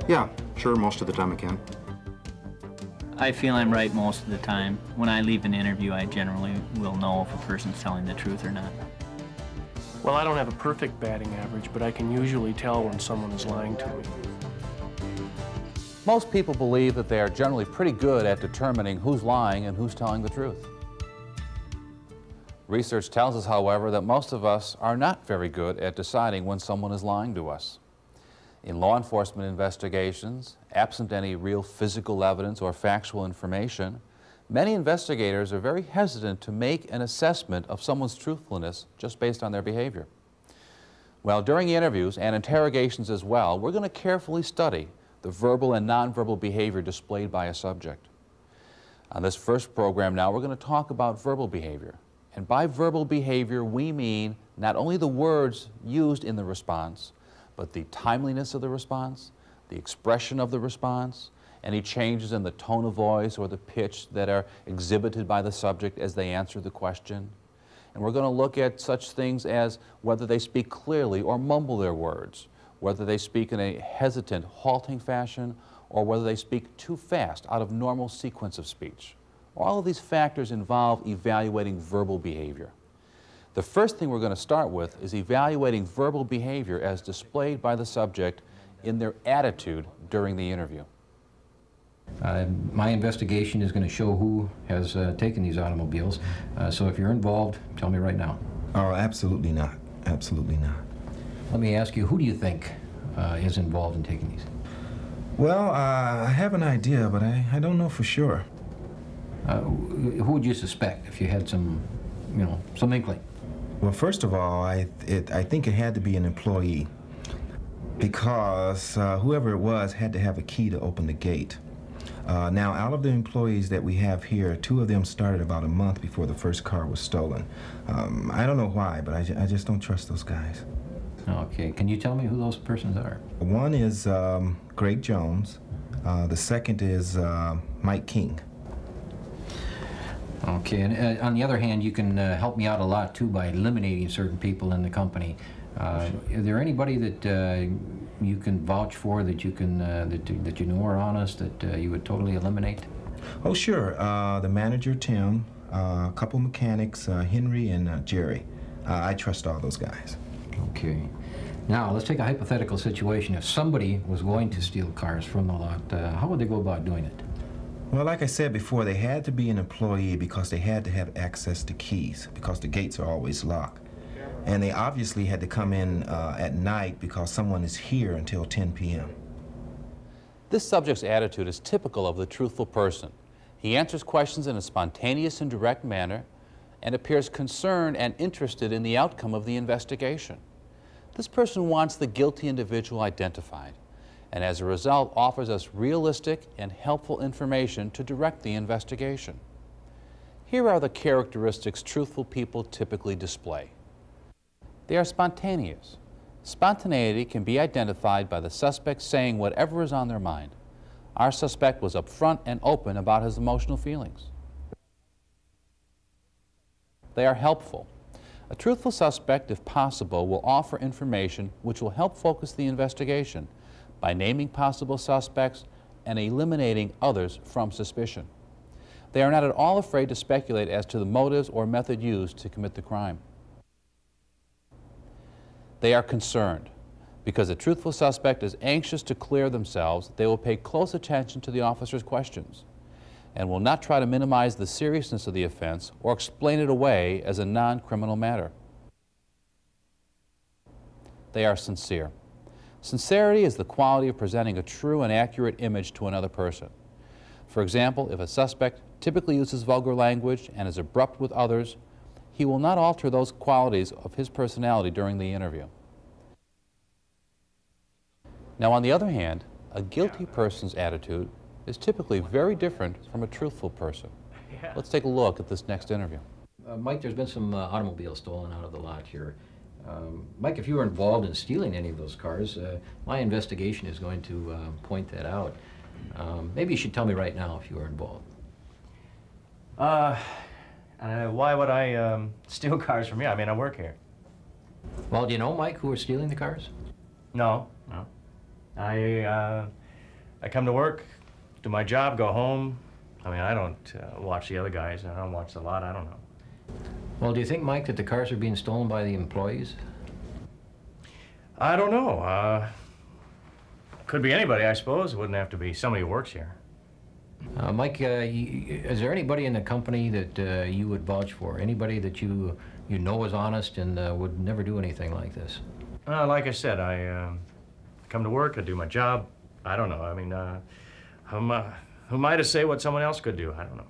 Yeah, sure, most of the time I can. I feel I'm right most of the time. When I leave an interview, I generally will know if a person's telling the truth or not. Well, I don't have a perfect batting average, but I can usually tell when someone is lying to me. Most people believe that they are generally pretty good at determining who's lying and who's telling the truth. Research tells us, however, that most of us are not very good at deciding when someone is lying to us. In law enforcement investigations, absent any real physical evidence or factual information, many investigators are very hesitant to make an assessment of someone's truthfulness just based on their behavior. Well, during interviews and interrogations as well, we're going to carefully study the verbal and nonverbal behavior displayed by a subject. On this first program now, we're going to talk about verbal behavior. And by verbal behavior, we mean not only the words used in the response, but the timeliness of the response, the expression of the response, any changes in the tone of voice or the pitch that are exhibited by the subject as they answer the question. And we're going to look at such things as whether they speak clearly or mumble their words, whether they speak in a hesitant, halting fashion, or whether they speak too fast out of normal sequence of speech. All of these factors involve evaluating verbal behavior. The first thing we're going to start with is evaluating verbal behavior as displayed by the subject in their attitude during the interview. My investigation is going to show who has taken these automobiles, so if you're involved, tell me right now. Oh, absolutely not. Absolutely not. Let me ask you, who do you think is involved in taking these? Well, I have an idea, but I don't know for sure. Who would you suspect if you had some, some inkling? Well, first of all, I think it had to be an employee, because whoever it was had to have a key to open the gate. Now, out of the employees that we have here, 2 of them started about a month before the first car was stolen. I don't know why, but I just don't trust those guys. Okay, can you tell me who those persons are? One is Greg Jones. The second is Mike King. Okay, and on the other hand, you can help me out a lot too by eliminating certain people in the company. Is there anybody that you can vouch for, that you can that you know are honest, that you would totally eliminate? Oh, sure. The manager, Tim, a couple mechanics, Henry and Jerry. I trust all those guys. Okay. Now, let's take a hypothetical situation. If somebody was going to steal cars from the lot, how would they go about doing it? Well, like I said before, they had to be an employee because they had to have access to keys, because the gates are always locked. And they obviously had to come in at night because someone is here until 10 p.m. This subject's attitude is typical of the truthful person. He answers questions in a spontaneous and direct manner and appears concerned and interested in the outcome of the investigation. This person wants the guilty individual identified, and as a result offers us realistic and helpful information to direct the investigation. Here are the characteristics truthful people typically display. They are spontaneous. Spontaneity can be identified by the suspect saying whatever is on their mind. Our suspect was upfront and open about his emotional feelings. They are helpful. A truthful suspect, if possible, will offer information which will help focus the investigation by naming possible suspects and eliminating others from suspicion. They are not at all afraid to speculate as to the motives or method used to commit the crime. They are concerned. Because a truthful suspect is anxious to clear themselves, they will pay close attention to the officer's questions and will not try to minimize the seriousness of the offense or explain it away as a non-criminal matter. They are sincere. Sincerity is the quality of presenting a true and accurate image to another person. For example, if a suspect typically uses vulgar language and is abrupt with others, he will not alter those qualities of his personality during the interview. Now, on the other hand, a guilty person's attitude is typically very different from a truthful person. Let's take a look at this next interview. Mike, there's been some automobiles stolen out of the lot here. Mike, if you were involved in stealing any of those cars, my investigation is going to point that out. Maybe you should tell me right now if you were involved. Why would I steal cars from you? I mean, I work here. Well, do you know, Mike, who was stealing the cars? No. I I come to work, do my job, go home. I mean, I don't watch the other guys. I don't watch a lot. I don't know. Well, do you think, Mike, that the cars are being stolen by the employees? I don't know. Could be anybody, I suppose. It wouldn't have to be somebody who works here. Mike, is there anybody in the company that you would vouch for? Anybody that you know is honest and would never do anything like this? Like I said, I come to work, I do my job. I don't know. I mean, who am I to say what someone else could do? I don't know.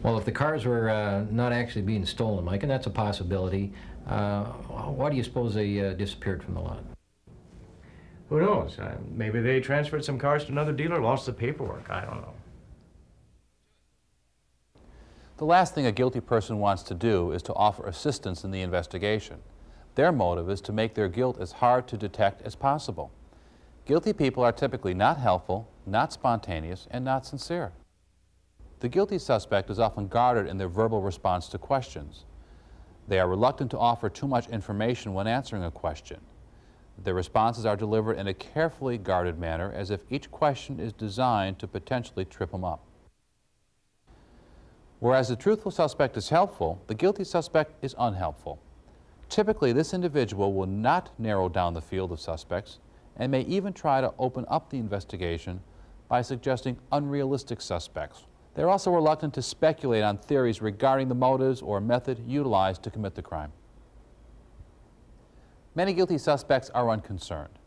Well, if the cars were not actually being stolen, Mike, and that's a possibility, why do you suppose they disappeared from the lot? Who knows? Maybe they transferred some cars to another dealer, lost the paperwork. I don't know. The last thing a guilty person wants to do is to offer assistance in the investigation. Their motive is to make their guilt as hard to detect as possible. Guilty people are typically not helpful, not spontaneous, and not sincere. The guilty suspect is often guarded in their verbal response to questions. They are reluctant to offer too much information when answering a question. Their responses are delivered in a carefully guarded manner, as if each question is designed to potentially trip them up. Whereas the truthful suspect is helpful, the guilty suspect is unhelpful. Typically, this individual will not narrow down the field of suspects and may even try to open up the investigation by suggesting unrealistic suspects. They're also reluctant to speculate on theories regarding the motives or method utilized to commit the crime. Many guilty suspects are unconcerned.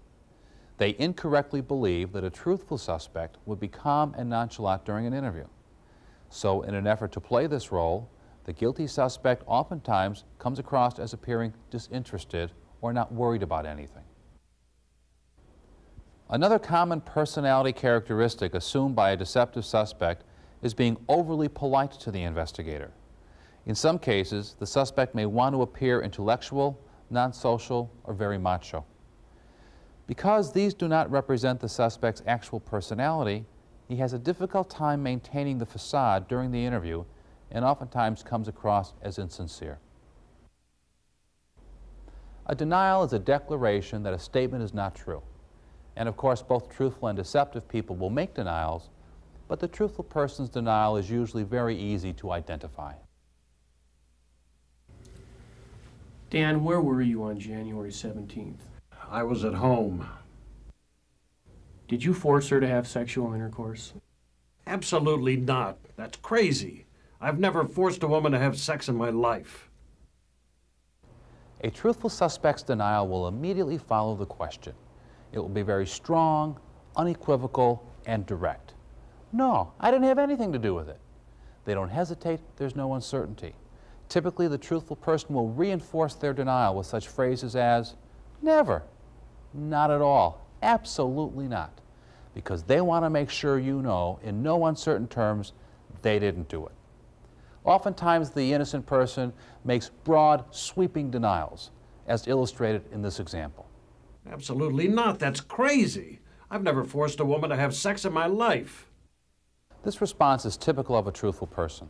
They incorrectly believe that a truthful suspect would be calm and nonchalant during an interview. So in an effort to play this role, the guilty suspect oftentimes comes across as appearing disinterested or not worried about anything. Another common personality characteristic assumed by a deceptive suspect is being overly polite to the investigator. In some cases, the suspect may want to appear intellectual, non-social, or very macho. Because these do not represent the suspect's actual personality, he has a difficult time maintaining the facade during the interview and oftentimes comes across as insincere. A denial is a declaration that a statement is not true. And of course, both truthful and deceptive people will make denials, but the truthful person's denial is usually very easy to identify. Dan, where were you on January 17th? I was at home. Did you force her to have sexual intercourse? Absolutely not. That's crazy. I've never forced a woman to have sex in my life. A truthful suspect's denial will immediately follow the question. It will be very strong, unequivocal, and direct. No, I didn't have anything to do with it. They don't hesitate, there's no uncertainty. Typically, the truthful person will reinforce their denial with such phrases as, never, not at all, absolutely not, because they want to make sure you know, in no uncertain terms, they didn't do it. Oftentimes, the innocent person makes broad, sweeping denials, as illustrated in this example. Absolutely not. That's crazy. I've never forced a woman to have sex in my life. This response is typical of a truthful person.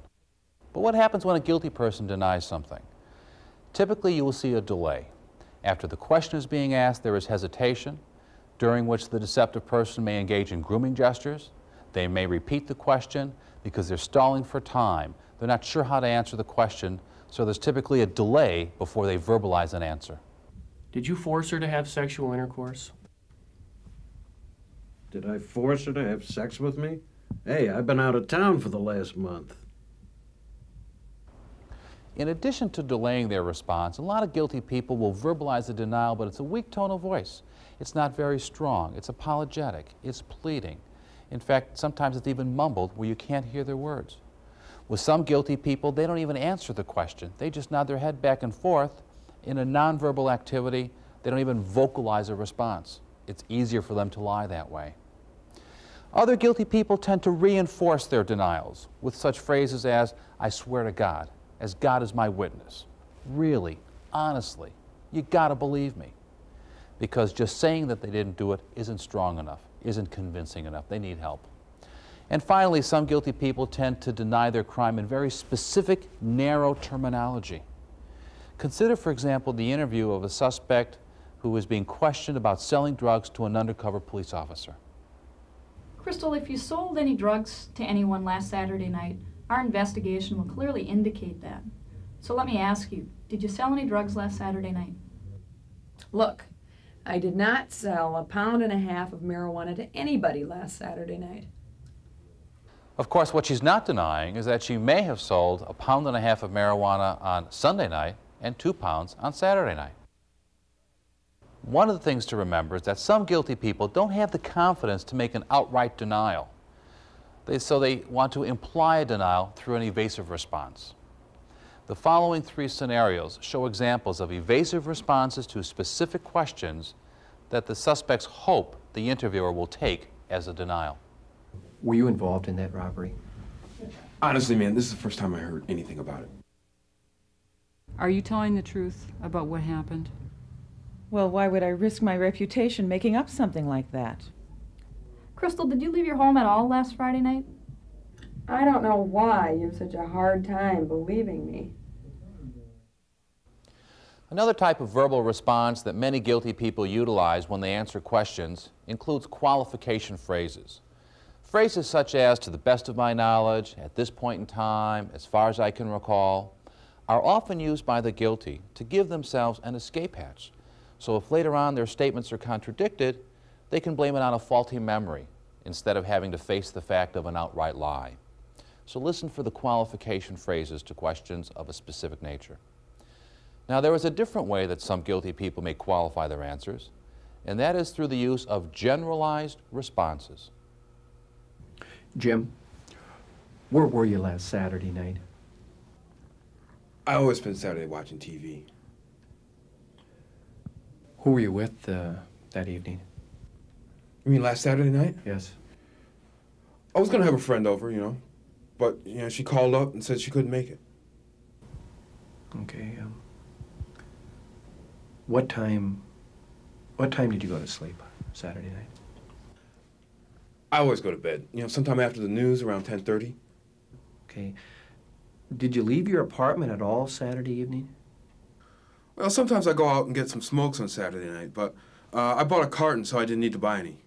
But what happens when a guilty person denies something? Typically, you will see a delay. After the question is being asked, there is hesitation, during which the deceptive person may engage in grooming gestures. They may repeat the question because they're stalling for time. They're not sure how to answer the question, so there's typically a delay before they verbalize an answer. Did you force her to have sexual intercourse? Did I force her to have sex with me? Hey, I've been out of town for the last month. In addition to delaying their response, a lot of guilty people will verbalize a denial, but it's a weak tone of voice. It's not very strong. It's apologetic. It's pleading. In fact, sometimes it's even mumbled where you can't hear their words. With some guilty people, they don't even answer the question. They just nod their head back and forth in a nonverbal activity. They don't even vocalize a response. It's easier for them to lie that way. Other guilty people tend to reinforce their denials with such phrases as, I swear to God, as God is my witness. Really, honestly, you gotta believe me. Because just saying that they didn't do it isn't strong enough, isn't convincing enough. They need help. And finally, some guilty people tend to deny their crime in very specific, narrow terminology. Consider, for example, the interview of a suspect who is being questioned about selling drugs to an undercover police officer. Crystal, if you sold any drugs to anyone last Saturday night, our investigation will clearly indicate that. So let me ask you, did you sell any drugs last Saturday night? Look, I did not sell 1.5 pounds of marijuana to anybody last Saturday night. Of course, what she's not denying is that she may have sold 1.5 pounds of marijuana on Sunday night and 2 pounds on Saturday night. One of the things to remember is that some guilty people don't have the confidence to make an outright denial. So they want to imply a denial through an evasive response. The following 3 scenarios show examples of evasive responses to specific questions that the suspects hope the interviewer will take as a denial. Were you involved in that robbery? Honestly, man, this is the first time I heard anything about it. Are you telling the truth about what happened? Well, why would I risk my reputation making up something like that? Crystal, did you leave your home at all last Friday night? I don't know why you have such a hard time believing me. Another type of verbal response that many guilty people utilize when they answer questions includes qualification phrases. Phrases such as, to the best of my knowledge, at this point in time, as far as I can recall, are often used by the guilty to give themselves an escape hatch. So if later on their statements are contradicted, they can blame it on a faulty memory instead of having to face the fact of an outright lie. So listen for the qualification phrases to questions of a specific nature. Now, there is a different way that some guilty people may qualify their answers, and that is through the use of generalized responses. Jim, where were you last Saturday night? I always spend Saturday watching TV. Who were you with that evening? You mean last Saturday night? Yes. I was gonna have a friend over, but, she called up and said she couldn't make it. Okay, what time did you go to sleep Saturday night? I always go to bed, sometime after the news, around 10:30. Okay. Did you leave your apartment at all Saturday evening? Well, sometimes I go out and get some smokes on Saturday night, but I bought a carton, so I didn't need to buy any.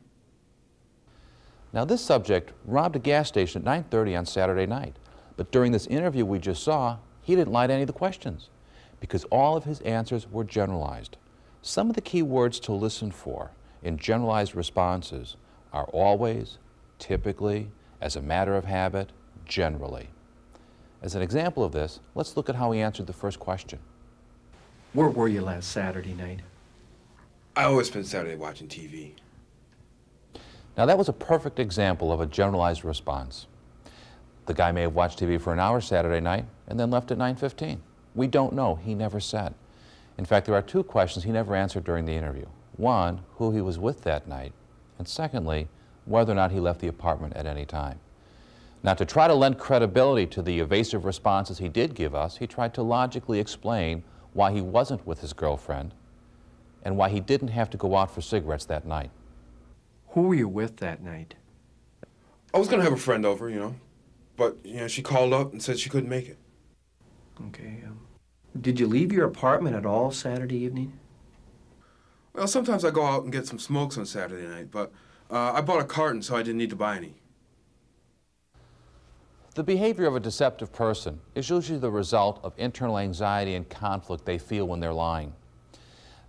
Now, this subject robbed a gas station at 9:30 on Saturday night, but during this interview we just saw, he didn't lie to any of the questions because all of his answers were generalized. Some of the key words to listen for in generalized responses are always, typically, as a matter of habit, generally. As an example of this, let's look at how he answered the first question. Where were you last Saturday night? I always spend Saturday watching TV. Now, that was a perfect example of a generalized response. The guy may have watched TV for an hour Saturday night and then left at 9:15. We don't know. He never said. In fact, there are 2 questions he never answered during the interview. One, who he was with that night, and secondly, whether or not he left the apartment at any time. Now, to try to lend credibility to the evasive responses he did give us, he tried to logically explain why he wasn't with his girlfriend and why he didn't have to go out for cigarettes that night. Who were you with that night? I was going to have a friend over, but, she called up and said she couldn't make it. Okay, did you leave your apartment at all Saturday evening? Well, sometimes I go out and get some smokes on Saturday night, but I bought a carton, so I didn't need to buy any. The behavior of a deceptive person is usually the result of internal anxiety and conflict they feel when they're lying.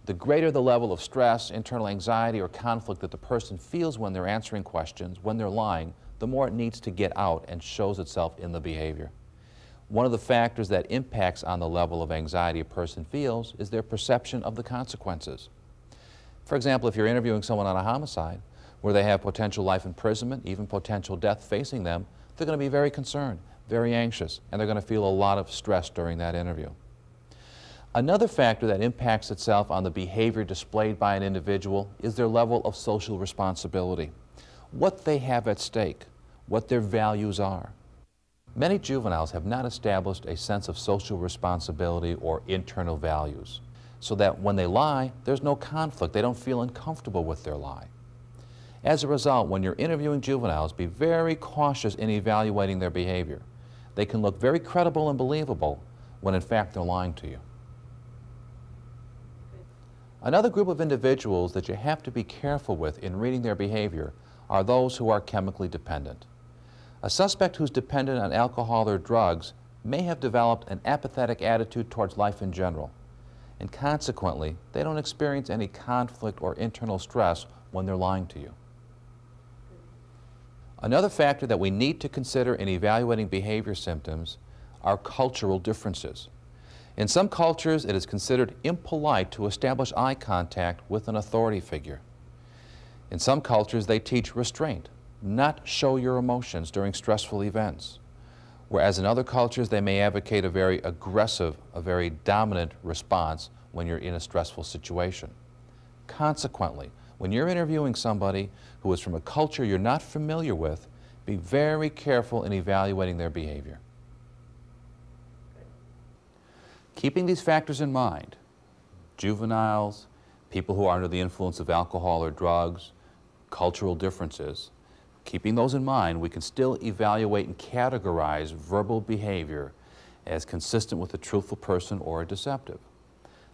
The greater the level of stress, internal anxiety, or conflict that the person feels when they're answering questions, when they're lying, the more it needs to get out and shows itself in the behavior. One of the factors that impacts on the level of anxiety a person feels is their perception of the consequences. For example, if you're interviewing someone on a homicide where they have potential life imprisonment, even potential death facing them, they're going to be very concerned, very anxious, and they're going to feel a lot of stress during that interview. Another factor that impacts itself on the behavior displayed by an individual is their level of social responsibility, what they have at stake, what their values are. Many juveniles have not established a sense of social responsibility or internal values, so that when they lie, there's no conflict. They don't feel uncomfortable with their lie. As a result, when you're interviewing juveniles, be very cautious in evaluating their behavior. They can look very credible and believable when in fact they're lying to you. Another group of individuals that you have to be careful with in reading their behavior are those who are chemically dependent. A suspect who's dependent on alcohol or drugs may have developed an apathetic attitude towards life in general, and consequently, they don't experience any conflict or internal stress when they're lying to you. Another factor that we need to consider in evaluating behavior symptoms are cultural differences. In some cultures, it is considered impolite to establish eye contact with an authority figure. In some cultures, they teach restraint, not show your emotions during stressful events. Whereas in other cultures, they may advocate a very aggressive, a very dominant response when you're in a stressful situation. Consequently, when you're interviewing somebody who is from a culture you're not familiar with, be very careful in evaluating their behavior. Keeping these factors in mind, juveniles, people who are under the influence of alcohol or drugs, cultural differences, keeping those in mind, we can still evaluate and categorize verbal behavior as consistent with a truthful person or a deceptive.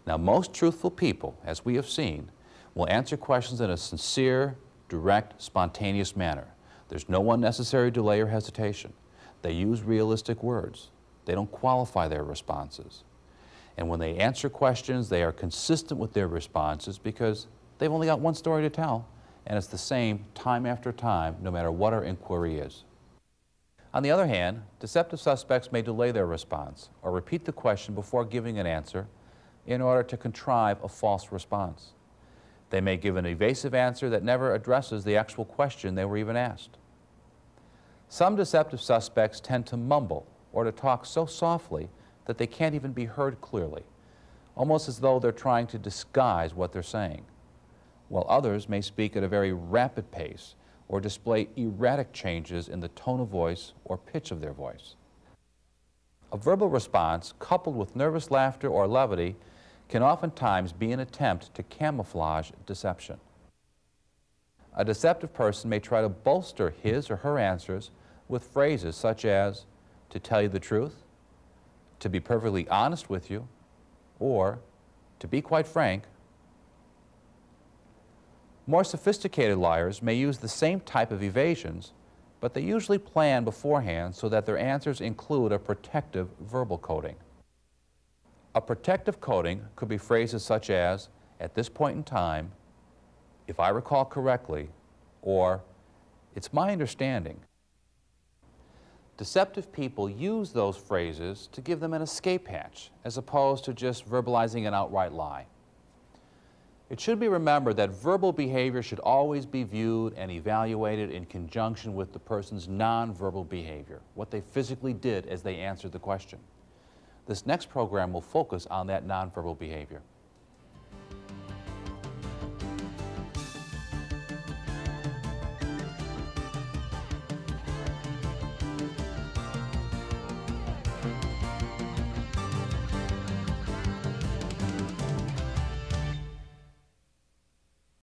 Now, most truthful people, as we have seen, will answer questions in a sincere, direct, spontaneous manner. There's no unnecessary delay or hesitation. They use realistic words. They don't qualify their responses. And when they answer questions, they are consistent with their responses because they've only got one story to tell, and it's the same time after time, no matter what our inquiry is. On the other hand, deceptive suspects may delay their response or repeat the question before giving an answer in order to contrive a false response. They may give an evasive answer that never addresses the actual question they were even asked. Some deceptive suspects tend to mumble or to talk so softly that they can't even be heard clearly, almost as though they're trying to disguise what they're saying, while others may speak at a very rapid pace or display erratic changes in the tone of voice or pitch of their voice. A verbal response coupled with nervous laughter or levity can oftentimes be an attempt to camouflage deception. A deceptive person may try to bolster his or her answers with phrases such as, "to tell you the truth," "to be perfectly honest with you," or "to be quite frank." More sophisticated liars may use the same type of evasions, but they usually plan beforehand so that their answers include a protective verbal coding. A protective coding could be phrases such as, "at this point in time," "if I recall correctly," or "it's my understanding." Deceptive people use those phrases to give them an escape hatch, as opposed to just verbalizing an outright lie. It should be remembered that verbal behavior should always be viewed and evaluated in conjunction with the person's nonverbal behavior, what they physically did as they answered the question. This next program will focus on that nonverbal behavior.